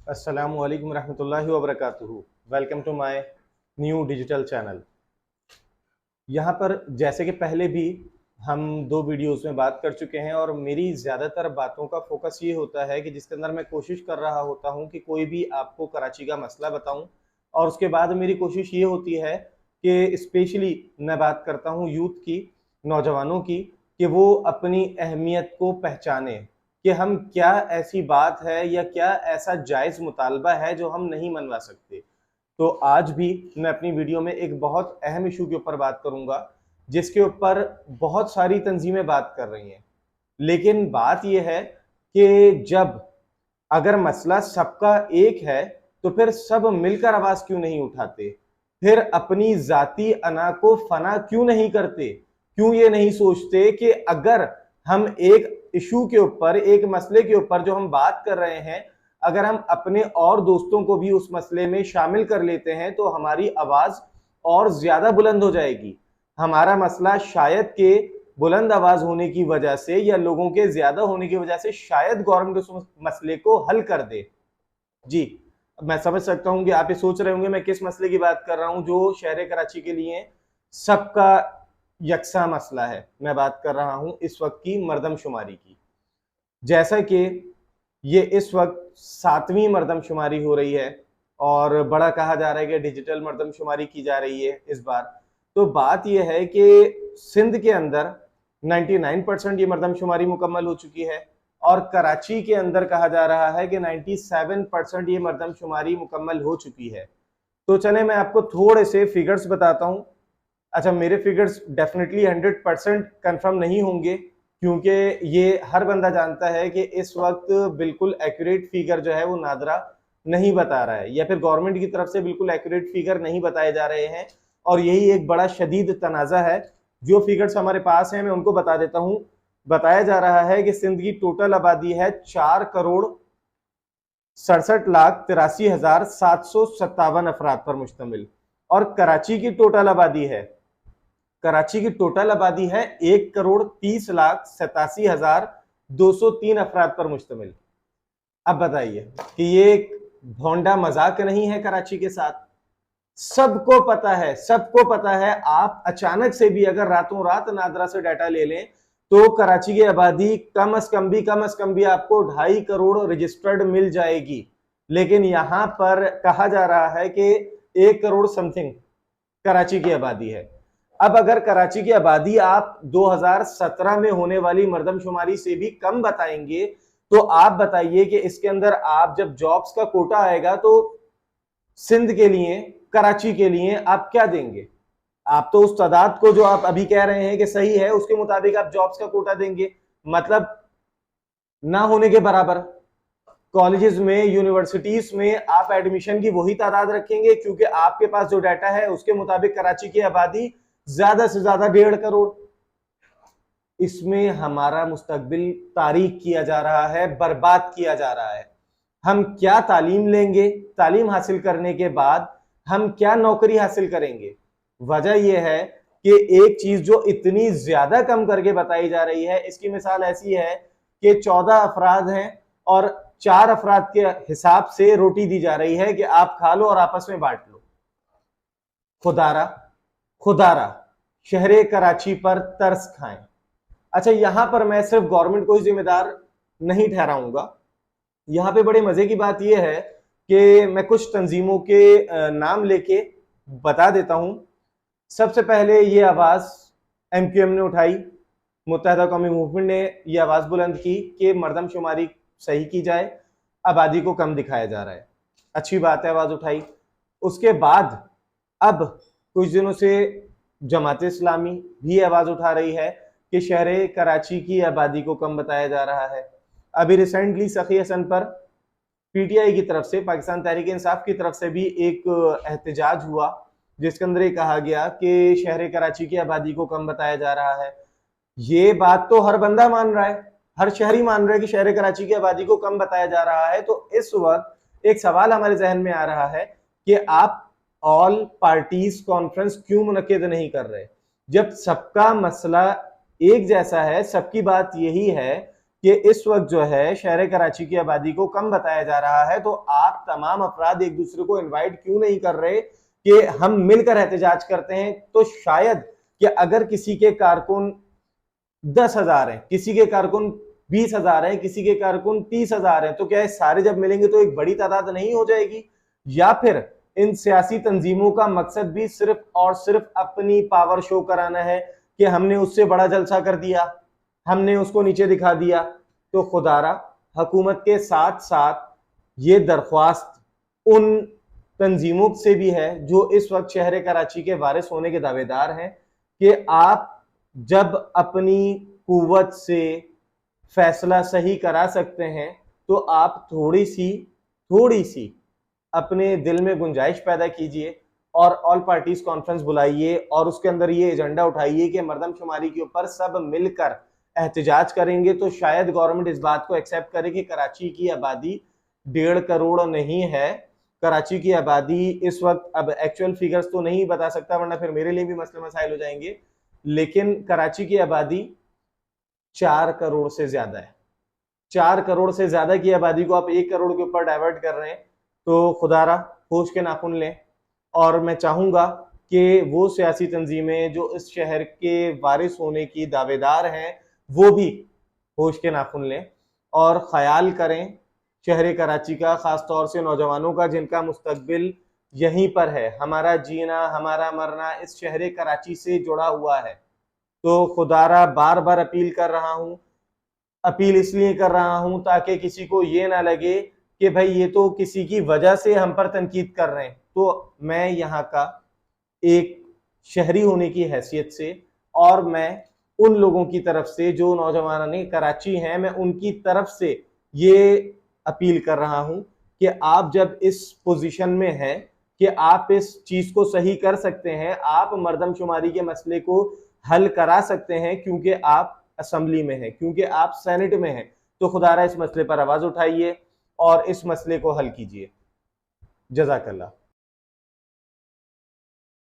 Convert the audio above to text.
अस्सलामु अलैकुम रहमतुल्लाहि व बरकातुहू। Welcome to my new digital channel. यहाँ पर जैसे कि पहले भी हम दो वीडियोस में बात कर चुके हैं और मेरी ज़्यादातर बातों का फोकस ये होता है कि जिसके अंदर मैं कोशिश कर रहा होता हूँ कि कोई भी आपको कराची का मसला बताऊँ और उसके बाद मेरी कोशिश ये होती है कि स्पेशली मैं बात करता हूँ यूथ की, नौजवानों की, कि वो अपनी अहमियत को पहचाने कि हम क्या ऐसी बात है या क्या ऐसा जायज़ मुतालबा है जो हम नहीं मनवा सकते। तो आज भी मैं अपनी वीडियो में एक बहुत अहम इशू के ऊपर बात करूंगा जिसके ऊपर बहुत सारी तंजीमें बात कर रही हैं, लेकिन बात यह है कि जब अगर मसला सबका एक है तो फिर सब मिलकर आवाज क्यों नहीं उठाते, फिर अपनी जाती अना को फना क्यों नहीं करते, क्यों ये नहीं सोचते कि अगर हम एक इशू के ऊपर, एक मसले के ऊपर जो हम बात कर रहे हैं, अगर हम अपने और दोस्तों को भी उस मसले में शामिल कर लेते हैं तो हमारी आवाज और ज्यादा बुलंद हो जाएगी। हमारा मसला शायद के बुलंद आवाज होने की वजह से या लोगों के ज्यादा होने की वजह से शायद गवर्नमेंट उस मसले को हल कर दे। जी, मैं समझ सकता हूं कि आप ये सोच रहे होंगे मैं किस मसले की बात कर रहा हूं जो शहर कराची के लिए सबका यकसा मसला है। मैं बात कर रहा हूं इस वक्त की मर्दमशुमारी की। जैसा कि ये इस वक्त 7वीं मर्दमशुमारी हो रही है और बड़ा कहा जा रहा है कि डिजिटल मर्दमशुमारी की जा रही है इस बार। तो बात यह है कि सिंध के अंदर 99% ये मर्दमशुमारी मुकम्मल हो चुकी है और कराची के अंदर कहा जा रहा है कि 97% ये मर्दमशुमारी मुकम्मल हो चुकी है। तो चले मैं आपको थोड़े से फिगर्स बताता हूं। अच्छा, मेरे फिगर्स डेफिनेटली 100% कंफर्म नहीं होंगे क्योंकि ये हर बंदा जानता है कि इस वक्त बिल्कुल एक्यूरेट फिगर जो है वो नादरा नहीं बता रहा है या फिर गवर्नमेंट की तरफ से बिल्कुल एक्यूरेट फिगर नहीं बताए जा रहे हैं और यही एक बड़ा शदीद तनाज़ा है। जो फिगर्स हमारे पास हैं मैं उनको बता देता हूं। बताया जा रहा है कि सिंध की टोटल आबादी है 4,67,83,757 अफराद पर मुश्तमिल और कराची की टोटल आबादी है 1,30,87,203 अफराद पर मुश्तमिल। अब बताइए कि ये एक भोंडा मजाक नहीं है कराची के साथ। सबको पता है, सबको पता है, आप अचानक से भी अगर रातों रात नादरा से डाटा ले लें तो कराची की आबादी कम अज कम भी आपको 2.5 करोड़ रजिस्टर्ड मिल जाएगी। लेकिन यहां पर कहा जा रहा है कि 1 करोड़ समथिंग कराची की आबादी है। अब अगर कराची की आबादी आप 2017 में होने वाली मर्दमशुमारी से भी कम बताएंगे तो आप बताइए कि इसके अंदर आप जब जॉब्स का कोटा आएगा तो सिंध के लिए, कराची के लिए आप क्या देंगे? आप तो उस तादाद को जो आप अभी कह रहे हैं कि सही है उसके मुताबिक आप जॉब्स का कोटा देंगे, मतलब ना होने के बराबर। कॉलेजेस में, यूनिवर्सिटीज में आप एडमिशन की वही तादाद रखेंगे क्योंकि आपके पास जो डाटा है उसके मुताबिक कराची की आबादी ज्यादा से ज्यादा 1.5 करोड़। इसमें हमारा मुस्तकबिल तारीख किया जा रहा है, बर्बाद किया जा रहा है। हम क्या तालीम लेंगे, तालीम हासिल करने के बाद हम क्या नौकरी हासिल करेंगे? वजह यह है कि एक चीज जो इतनी ज्यादा कम करके बताई जा रही है, इसकी मिसाल ऐसी है कि 14 अफराद हैं और 4 अफराद के हिसाब से रोटी दी जा रही है कि आप खा लो और आपस में बांट लो। खुदारा खुदारा शहरे कराची पर तरस खाएं। अच्छा, यहां पर मैं सिर्फ गवर्नमेंट को ही जिम्मेदार नहीं ठहराऊंगा। यहां पे बड़े मजे की बात यह है कि मैं कुछ तंजीमों के नाम लेके बता देता हूं। सबसे पहले ये आवाज MQM ने उठाई, मुत्तहदा कौमी मूवमेंट ने ये आवाज बुलंद की कि मर्दमशुमारी सही की जाए, आबादी को कम दिखाया जा रहा है। अच्छी बात है, आवाज उठाई। उसके बाद अब कुछ दिनों से जमात इस्लामी भी आवाज उठा रही है कि शहर कराची की आबादी को कम बताया जा रहा है। अभी रिसेंटली सखी हसन पर PTI की तरफ से, पाकिस्तान तहरीक इंसाफ की तरफ से भी एक एहतजाज हुआ जिसके अंदर ये कहा गया कि शहर कराची की आबादी को कम बताया जा रहा है। ये बात तो हर बंदा मान रहा है, हर शहरी मान रहा है कि शहर कराची की आबादी को कम बताया जा रहा है। तो इस वक्त एक सवाल हमारे जहन में आ रहा है कि आप ऑल पार्टीज कॉन्फ्रेंस क्यों मुनक्किद नहीं कर रहे, जब सबका मसला एक जैसा है, सबकी बात यही है कि इस वक्त जो है शहर कराची की आबादी को कम बताया जा रहा है, तो आप तमाम अफराद एक दूसरे को इनवाइट क्यों नहीं कर रहे कि हम मिलकर एहतजाज करते हैं? तो शायद कि अगर किसी के कारकुन 10,000 हैं, किसी के कारकुन 20,000 हैं, किसी के कारकुन 30,000 हैं, तो क्या सारे जब मिलेंगे तो एक बड़ी तादाद नहीं हो जाएगी? या फिर इन सियासी तंजीमों का मकसद भी सिर्फ और सिर्फ अपनी पावर शो कराना है कि हमने उससे बड़ा जलसा कर दिया, हमने उसको नीचे दिखा दिया? तो खुदारा हुकूमत के साथ साथ ये दरख्वास्त उन तंजीमों से भी है जो इस वक्त शहर कराची के वारिस होने के दावेदार हैं कि आप जब अपनी कुव्वत से फैसला सही करा सकते हैं तो आप थोड़ी सी अपने दिल में गुंजाइश पैदा कीजिए और ऑल पार्टीज कॉन्फ्रेंस बुलाइए और उसके अंदर ये एजेंडा उठाइए कि मरदमशुमारी के ऊपर सब मिलकर एहतजाज करेंगे। तो शायद गवर्नमेंट इस बात को एक्सेप्ट करे कि कराची की आबादी 1.5 करोड़ नहीं है। कराची की आबादी इस वक्त, अब एक्चुअल फिगर्स तो नहीं बता सकता वरना फिर मेरे लिए भी मसले मसाइल हो जाएंगे, लेकिन कराची की आबादी 4 करोड़ से ज्यादा है। 4 करोड़ से ज्यादा की आबादी को आप 1 करोड़ के ऊपर डाइवर्ट कर रहे हैं, तो खुदारा होश के नाखून लें। और मैं चाहूंगा कि वो सियासी तंजीमें जो इस शहर के वारिस होने की दावेदार हैं वो भी होश के नाखून लें और ख्याल करें शहर कराची का, खास तौर से नौजवानों का जिनका मुस्तकबिल यहीं पर है। हमारा जीना, हमारा मरना इस शहर कराची से जुड़ा हुआ है। तो खुदारा बार बार अपील कर रहा हूं, अपील इसलिए कर रहा हूं ताकि किसी को ये ना लगे कि भाई ये तो किसी की वजह से हम पर तनकीद कर रहे हैं। तो मैं यहाँ का एक शहरी होने की हैसियत से और मैं उन लोगों की तरफ से जो नौजवान कराची हैं, मैं उनकी तरफ से ये अपील कर रहा हूं कि आप जब इस पोजीशन में हैं कि आप इस चीज को सही कर सकते हैं, आप मर्दमशुमारी के मसले को हल करा सकते हैं क्योंकि आप असेंबली में हैं, क्योंकि आप सेनेट में हैं, तो खुदारा इस मसले पर आवाज उठाइए और इस मसले को हल कीजिए। जज़ाकल्लाह।